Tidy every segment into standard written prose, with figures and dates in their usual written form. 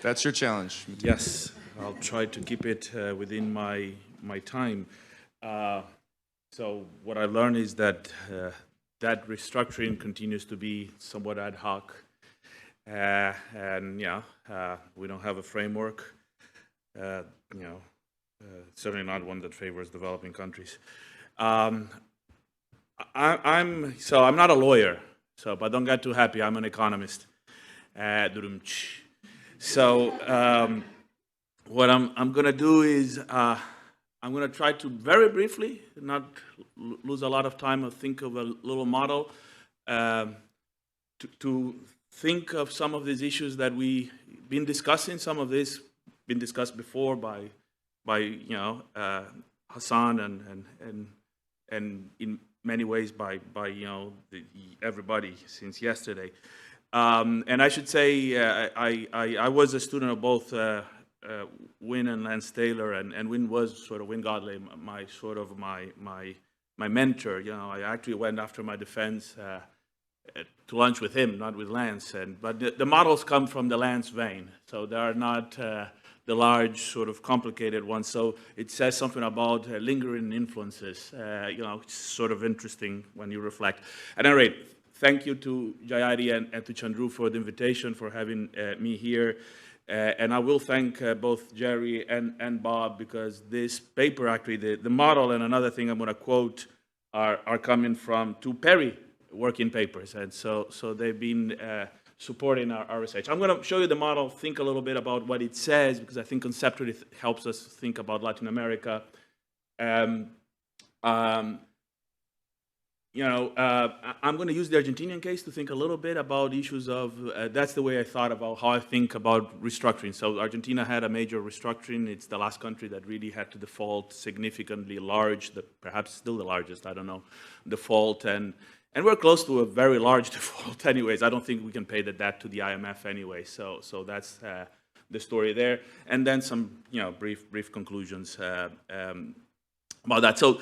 That's your challenge. Yes, I'll try to keep it within my time. So what I learned is that that restructuring continues to be somewhat ad hoc, and we don't have a framework. Certainly not one that favors developing countries. I'm not a lawyer, but don't get too happy. I'm an economist. So what I'm going to do is I'm going to try to very briefly, not lose a lot of time, or think of a little model to think of some of these issues that we've been discussing. Some of this been discussed before by Hassan and in many ways by everybody since yesterday. And I should say I was a student of both Wynne and Lance Taylor, and Wynne was sort of Wynne Godley, my mentor. I actually went after my defense to lunch with him, not with Lance. But the models come from the Lance vein, so they are not the large, sort of complicated ones. So it says something about lingering influences. It's sort of interesting when you reflect. At any rate, thank you to Jayati and to Chandru for the invitation, for having me here. And I will thank both Jerry and Bob, because this paper, actually, the model and another thing I'm going to quote are coming from two PERI working papers. And so they've been supporting our research. I'm going to show you the model, think a little bit about what it says, because I think conceptually it helps us think about Latin America. I'm going to use the Argentinian case to think a little bit about issues of, that's the way I thought about how I think about restructuring. So Argentina had a major restructuring. It's the last country that really had to default significantly large, perhaps still the largest, I don't know, default. And we're close to a very large default anyways. I don't think we can pay the debt to the IMF anyway. So that's the story there. And then some brief conclusions about that. So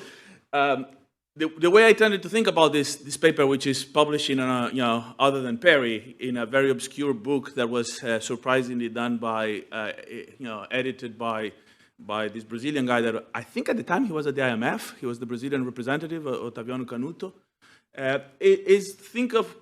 the way I tended to think about this paper, which is published in other than PERI, in a very obscure book that was surprisingly done by edited by this Brazilian guy that I think at the time he was at the IMF. He was the Brazilian representative, Otaviano Canuto. Is think of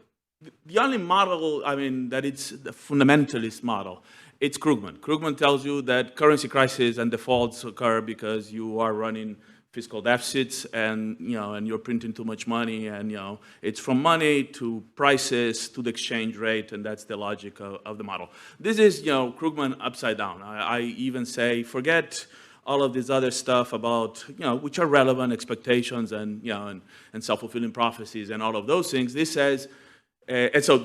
the only model, that it's the fundamentalist model. It's Krugman. Krugman tells you that currency crises and defaults occur because you are running fiscal deficits and you're printing too much money, and it's from money to prices to the exchange rate, and that's the logic of the model. This is Krugman upside down. I even say forget all of this other stuff about which are relevant expectations and self-fulfilling prophecies and all of those things. This says, and so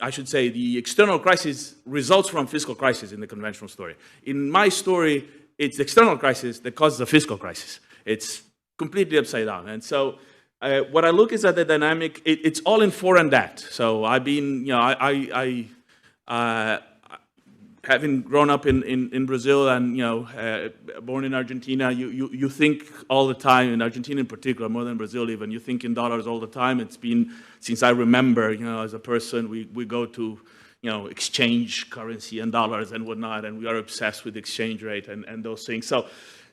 I should say the external crisis results from fiscal crisis in the conventional story. In my story, it's the external crisis that causes the fiscal crisis. It's completely upside down. And so what I look is at the dynamic. It's all in foreign debt. So I've been, having grown up in Brazil and born in Argentina, you think all the time, in Argentina in particular, more than Brazil even, you think in dollars all the time. It's been since I remember, as a person, we go to exchange currency and dollars and whatnot, and we are obsessed with exchange rate and those things. So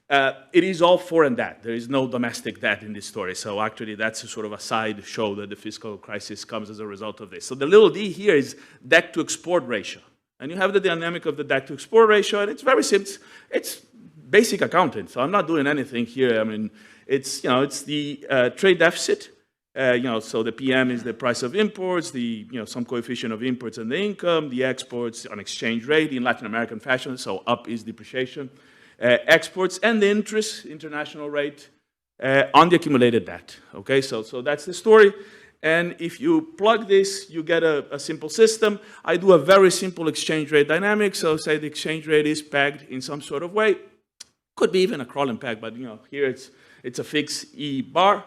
it is all foreign debt. There is no domestic debt in this story. So actually that's a sort of a side show that the fiscal crisis comes as a result of this. So the little d here is debt to export ratio. And you have the dynamic of the debt to export ratio, and it's very simple. It's basic accounting, so I'm not doing anything here. It's the trade deficit. So the PM is the price of imports, some coefficient of imports and the income, the exports on exchange rate in Latin American fashion, so up is depreciation. Exports and the interest, international rate, on the accumulated debt. Okay, so that's the story. And if you plug this, you get a simple system. I do a very simple exchange rate dynamic. So say the exchange rate is pegged in some sort of way. Could be even a crawling peg, but here it's a fixed E bar.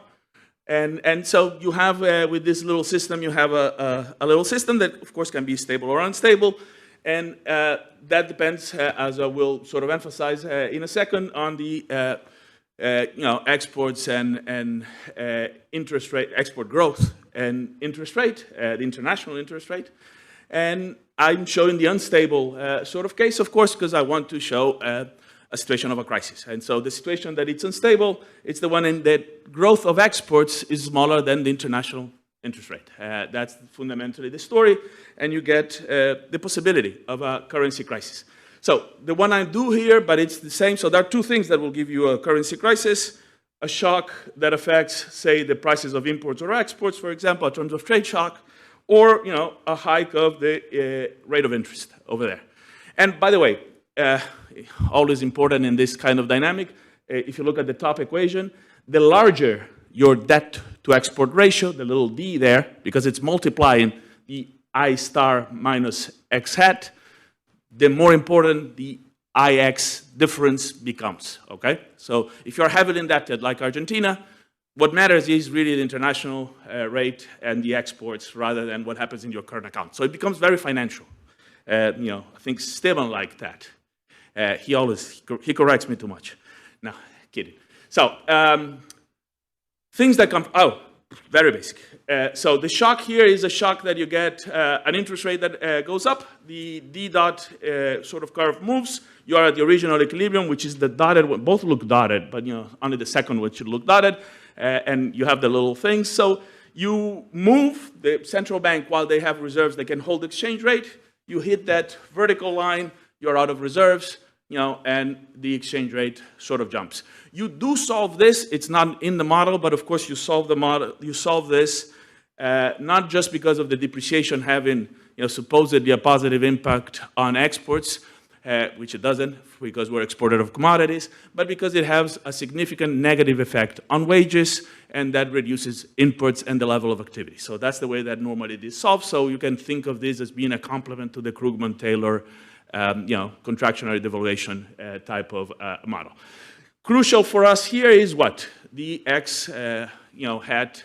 And so you have, with this little system, you have a little system that, of course, can be stable or unstable. And that depends, as I will sort of emphasize in a second, on the exports and interest rate, export growth and interest rate, the international interest rate. And I'm showing the unstable sort of case, of course, because I want to show a situation of a crisis. And so the situation that it's unstable, it's the one in that growth of exports is smaller than the international interest rate. That's fundamentally the story, and you get the possibility of a currency crisis. So the one I do here, but it's the same. So there are two things that will give you a currency crisis: a shock that affects, say, the prices of imports or exports, for example, in terms of trade shock, or a hike of the rate of interest over there. And by the way, always important in this kind of dynamic, if you look at the top equation, the larger your debt to export ratio, the little d there, because it's multiplying the I star minus x hat, the more important the IX difference becomes, okay? So if you're heavily indebted like Argentina, what matters is really the international rate and the exports rather than what happens in your current account. So it becomes very financial. I think Stephen liked that. He corrects me too much. No, kidding. So things that come, very basic. So the shock here is a shock that you get an interest rate that goes up. The D dot sort of curve moves. You are at the original equilibrium, which is the dotted one. Both look dotted, but only the second one should look dotted. And you have the little things. So you move the central bank while they have reserves, they can hold exchange rate. You hit that vertical line, you're out of reserves, and the exchange rate sort of jumps. You do solve this. It's not in the model, but of course you solve the model. You solve this not just because of the depreciation having, supposedly a positive impact on exports, which it doesn't, because we're exporter of commodities, but because it has a significant negative effect on wages, and that reduces inputs and the level of activity. So that's the way that normally it is solved. So you can think of this as being a complement to the Krugman-Taylor, contractionary devaluation type of model. Crucial for us here is what? The X, hat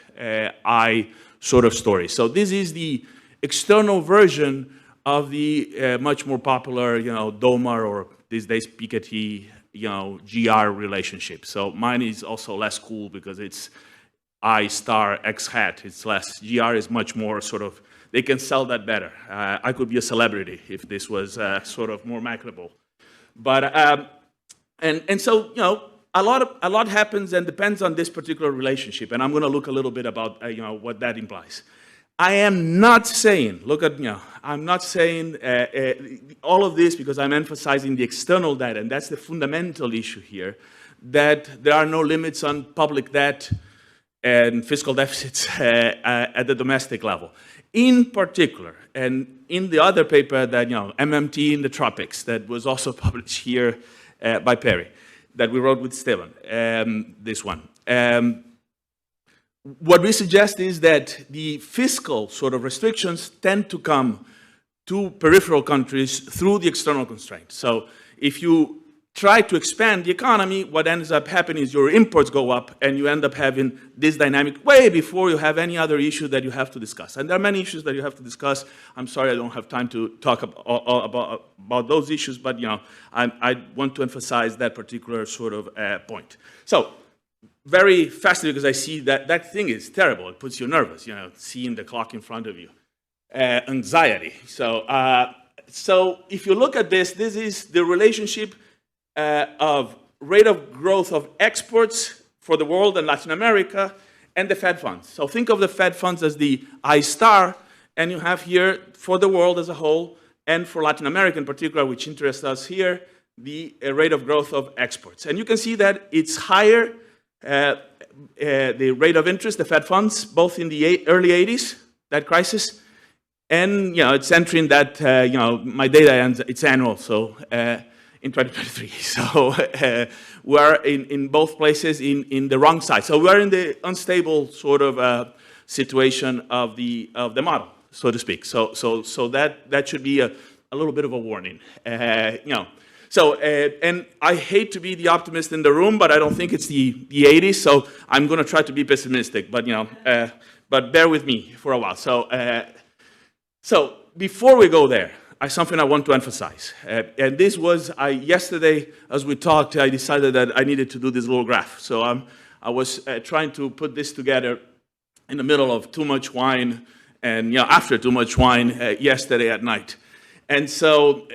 I sort of story. So this is the external version of the much more popular, DOMAR, or these days Piketty, GR relationship. So mine is also less cool because it's I star X hat. It's less. GR is much more sort of, they can sell that better. I could be a celebrity if this was sort of more marketable. But, and so, a lot happens and depends on this particular relationship. And I'm going to look a little bit about, what that implies. I am not saying, I'm not saying all of this because I'm emphasizing the external data, and that's the fundamental issue here, that there are no limits on public debt and fiscal deficits at the domestic level. In particular, and in the other paper that, MMT in the Tropics, that was also published here by PERI, that we wrote with Stephen, this one. What we suggest is that the fiscal sort of restrictions tend to come to peripheral countries through the external constraints. So if you try to expand the economy, what ends up happening is your imports go up and you end up having this dynamic way before you have any other issue that you have to discuss. And there are many issues that you have to discuss. I'm sorry I don't have time to talk about those issues, but I want to emphasize that particular sort of point. So very fastly, because I see that thing is terrible. It puts you nervous, seeing the clock in front of you. Anxiety. So if you look at this is the relationship of rate of growth of exports for the world and Latin America and the Fed funds. So think of the Fed funds as the I star, and you have here for the world as a whole and for Latin America in particular, which interests us here, the rate of growth of exports. And you can see that it's higher, the rate of interest, the Fed funds, both in the early 80s, that crisis, and it's entering that, my data ends, it's annual, so in 2023. So we're in both places in the wrong side. So we're in the unstable sort of situation of the model, so to speak. So that should be a little bit of a warning. So, and I hate to be the optimist in the room, but I don't think it's the 80s, so I'm going to try to be pessimistic, but, but bear with me for a while. So before we go there, something I want to emphasize. And this was, yesterday, as we talked, I decided that I needed to do this little graph. So I was trying to put this together in the middle of too much wine and, after too much wine yesterday at night. And so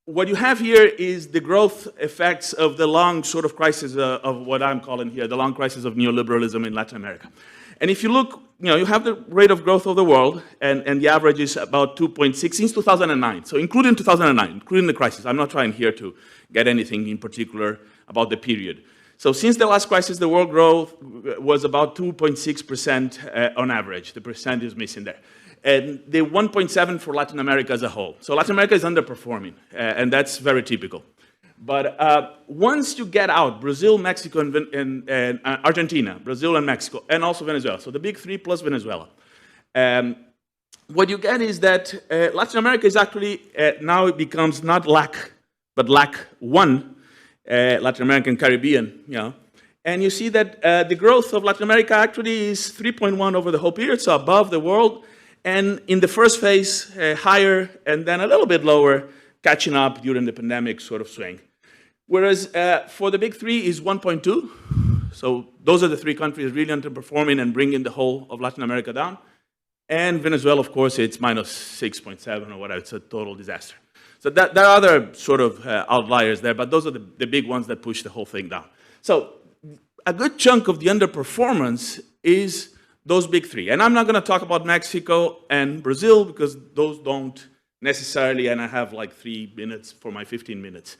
what you have here is the growth effects of the long sort of crisis of what I'm calling here, the long crisis of neoliberalism in Latin America. And if you look, you have the rate of growth of the world, and the average is about 2.6 since 2009. So including 2009, including the crisis. I'm not trying here to get anything in particular about the period. So since the last crisis, the world growth was about 2.6% on average. The percent is missing there. And the 1.7 for Latin America as a whole. So Latin America is underperforming, and that's very typical. But once you get out, Brazil, Mexico, and Argentina, Brazil and Mexico, and also Venezuela, so the big three plus Venezuela, what you get is that Latin America is actually, now it becomes not LAC, but LAC 1, Latin American Caribbean, and you see that the growth of Latin America actually is 3.1 over the whole period, so above the world, and in the first phase, higher, and then a little bit lower, catching up during the pandemic sort of swing. Whereas for the big three is 1.2. So those are the three countries really underperforming and bringing the whole of Latin America down. And Venezuela, of course, it's minus 6.7 or whatever. It's a total disaster. So there are other sort of outliers there, but those are the big ones that push the whole thing down. So a good chunk of the underperformance is those big three. And I'm not going to talk about Mexico and Brazil because those don't necessarily, and I have like 3 minutes for my 15 minutes.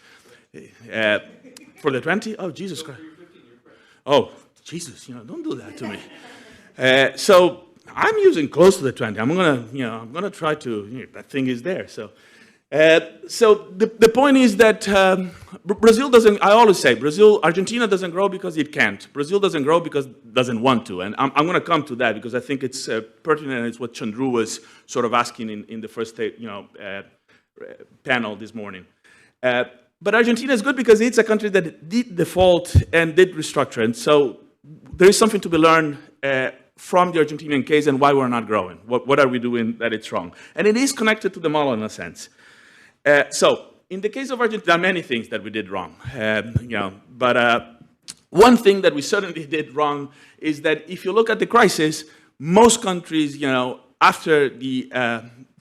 For the 20? Oh, Jesus Christ. Oh, Jesus, don't do that to me. So I'm using close to the 20. I'm gonna try to, that thing is there. So the point is that Brazil doesn't, I always say, Argentina doesn't grow because it can't. Brazil doesn't grow because it doesn't want to. And I'm going to come to that because I think it's pertinent and it's what Chandru was sort of asking in the first panel this morning. But Argentina is good because it's a country that did default and did restructure. And so there is something to be learned from the Argentinian case and why we're not growing. What are we doing that it's wrong? And it is connected to the model in a sense. So in the case of Argentina, there are many things that we did wrong. But one thing that we certainly did wrong is that if you look at the crisis, most countries, after the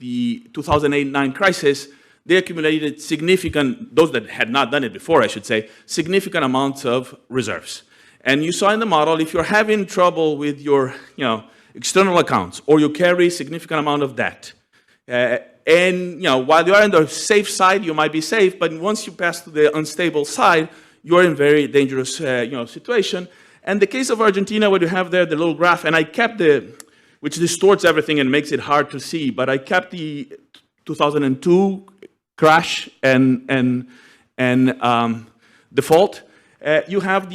2008-9 crisis, they accumulated significant, those that had not done it before, I should say, significant amounts of reserves. And you saw in the model, if you're having trouble with your external accounts, or you carry significant amount of debt, and while you are on the safe side, you might be safe, but once you pass to the unstable side, you're in very dangerous situation. And the case of Argentina, what you have there, the little graph, and I kept which distorts everything and makes it hard to see, but I kept the 2002 crash and default. You have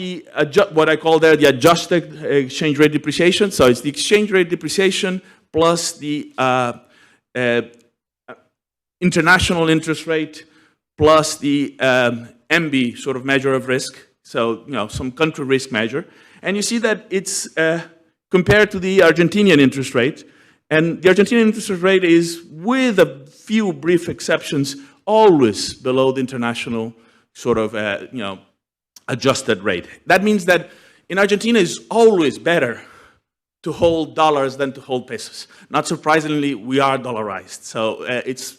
what I call there the adjusted exchange rate depreciation. So it's the exchange rate depreciation plus the international interest rate plus the MB sort of measure of risk. So some country risk measure, and you see that it's compared to the Argentinian interest rate, and the Argentinian interest rate is, with a few brief exceptions, always below the international sort of adjusted rate. That means that in Argentina it's always better to hold dollars than to hold pesos. Not surprisingly, we are dollarized. So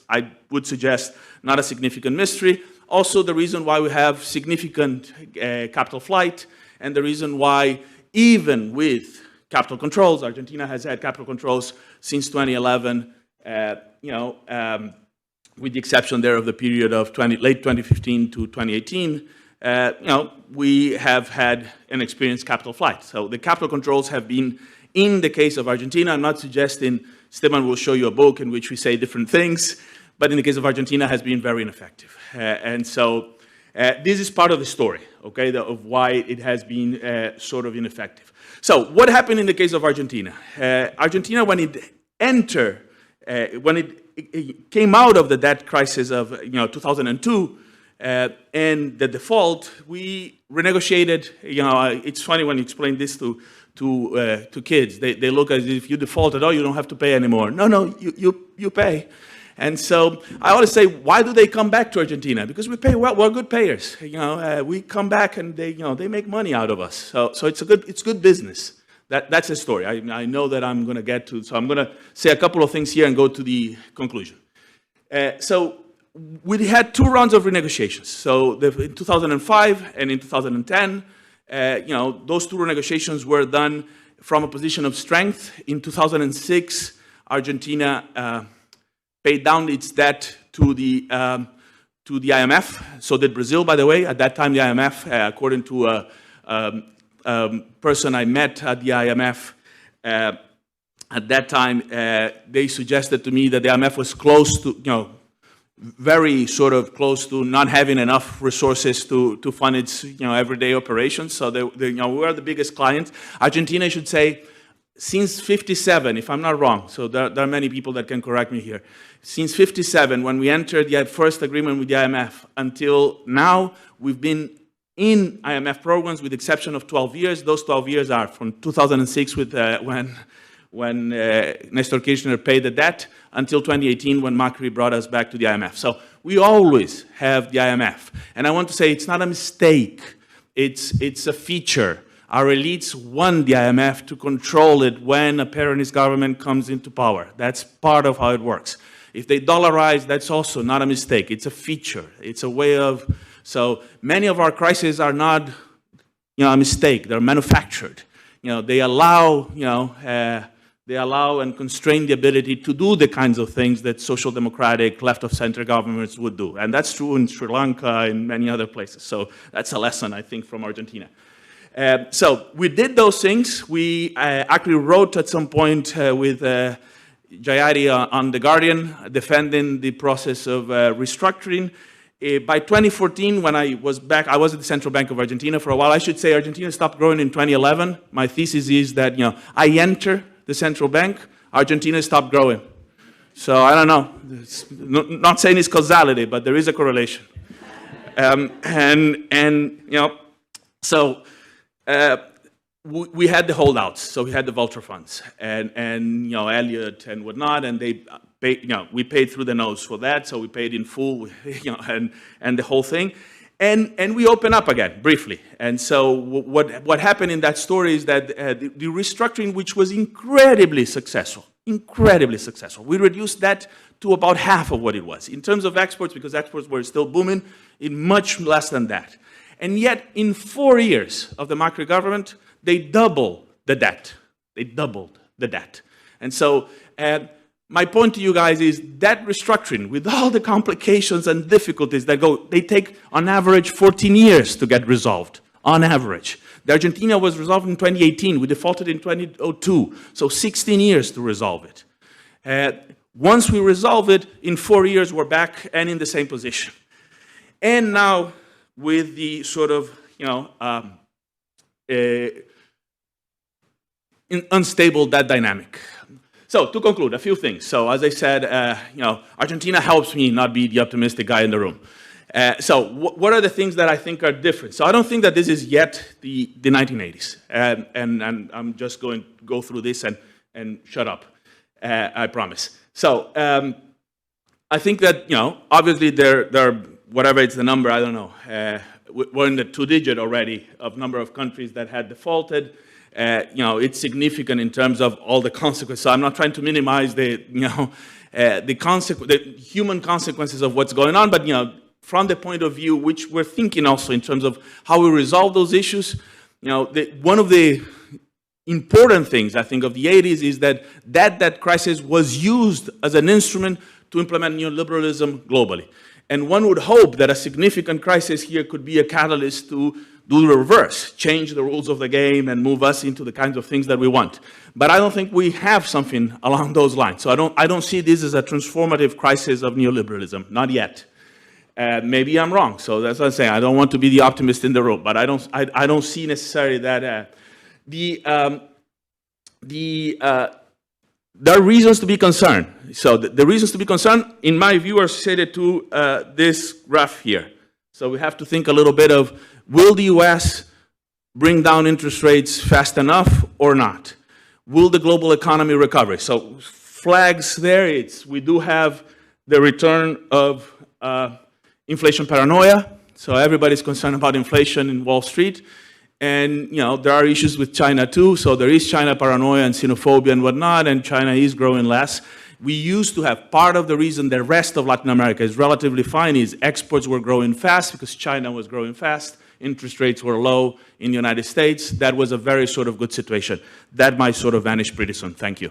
I would suggest, not a significant mystery. Also, the reason why we have significant capital flight, and the reason why, even with capital controls, Argentina has had capital controls since 2011, with the exception there of the period of late 2015 to 2018, we have had and experienced capital flight. So the capital controls have been, in the case of Argentina, I'm not suggesting, Steban will show you a book in which we say different things, but in the case of Argentina, has been very ineffective. And so this is part of the story, okay, of why it has been sort of ineffective. So what happened in the case of Argentina? Argentina, when it came out of the debt crisis of 2002 and the default, we renegotiated. It's funny when you explain this to kids. They look as if you defaulted, oh, you don't have to pay anymore. No, you pay. And so I always say, why do they come back to Argentina? Because we pay well. We're good payers. We come back and they make money out of us. So it's good business. That's the story. I know that I'm going to get to. So I'm going to say a couple of things here and go to the conclusion. So we had 2 rounds of renegotiations. So in 2005 and in 2010, those 2 renegotiations were done from a position of strength. In 2006, Argentina paid down its debt to the IMF. So did Brazil, by the way. At that time, the IMF, according to a person I met at the IMF, at that time, they suggested to me that the IMF was close to, very sort of close to not having enough resources to fund its, everyday operations. So we are the biggest client. Argentina, I should say, since 57, if I'm not wrong, so there are many people that can correct me here. Since 57, when we entered the first agreement with the IMF, until now, we've been in IMF programs with the exception of 12 years. Those 12 years are from 2006 with when Nestor Kirchner paid the debt until 2018 when Macri brought us back to the IMF. So we always have the IMF. And I want to say it's not a mistake. It's a feature. Our elites want the IMF to control it when a Peronist government comes into power. That's part of how it works. If they dollarize, that's also not a mistake. It's a feature. It's a way of... So many of our crises are not, a mistake. They're manufactured. They allow, they allow and constrain the ability to do the kinds of things that social democratic, left-of-center governments would do. And that's true in Sri Lanka and many other places. So that's a lesson, I think, from Argentina. So we did those things. We actually wrote at some point with Jayari on The Guardian, defending the process of restructuring. By 2014, when I was back, I was at the Central Bank of Argentina for a while. I should say Argentina stopped growing in 2011. My thesis is that, I enter the Central Bank, Argentina stopped growing. So I don't know. It's not saying it's causality, but there is a correlation. So we had the holdouts. So we had the vulture funds and Elliott and whatnot, and they paid, we paid through the nose for that. So we paid in full, and the whole thing. And we open up again, briefly. And so what happened in that story is that the restructuring, which was incredibly successful, we reduced that to about half of what it was. In terms of exports, because exports were still booming, in much less than that. And yet, in 4 years of the Macri government, they doubled the debt. And so, my point to you guys is that restructuring, with all the complications and difficulties that they take on average 14 years to get resolved, on average. The Argentina was resolved in 2018, we defaulted in 2002, so 16 years to resolve it. Once we resolve it, in 4 years we're back and in the same position. And now, with the sort of, unstable debt dynamic. So, to conclude, a few things. So, as I said, Argentina helps me not be the optimistic guy in the room. So, what are the things that I think are different? So, I don't think that this is yet the 1980s. And I'm just going to go through this and shut up, I promise. So, I think that, obviously there are, whatever it's the number, I don't know, we're in the 2-digit already of number of countries that had defaulted. It's significant in terms of all the consequences. So I'm not trying to minimize the human consequences of what's going on, but from the point of view which we're thinking also in terms of how we resolve those issues, one of the important things I think of the 80s is that crisis was used as an instrument to implement neoliberalism globally. And one would hope that a significant crisis here could be a catalyst to do the reverse, change the rules of the game and move us into the kinds of things that we want. But I don't think we have something along those lines. So I don't see this as a transformative crisis of neoliberalism, not yet. Maybe I'm wrong. So that's what I'm saying. I don't want to be the optimist in the room, but I don't see necessarily that there are reasons to be concerned. So the reasons to be concerned, in my view, are stated to this graph here. So we have to think a little bit of, will the US bring down interest rates fast enough or not? Will the global economy recover? So flags there, we do have the return of inflation paranoia. So everybody's concerned about inflation in Wall Street. And, there are issues with China too. So there is China paranoia and xenophobia and whatnot, and China is growing less. We used to have part of the reason the rest of Latin America is relatively fine is exports were growing fast because China was growing fast, interest rates were low in the United States. That was a very sort of good situation. That might sort of vanish pretty soon. Thank you.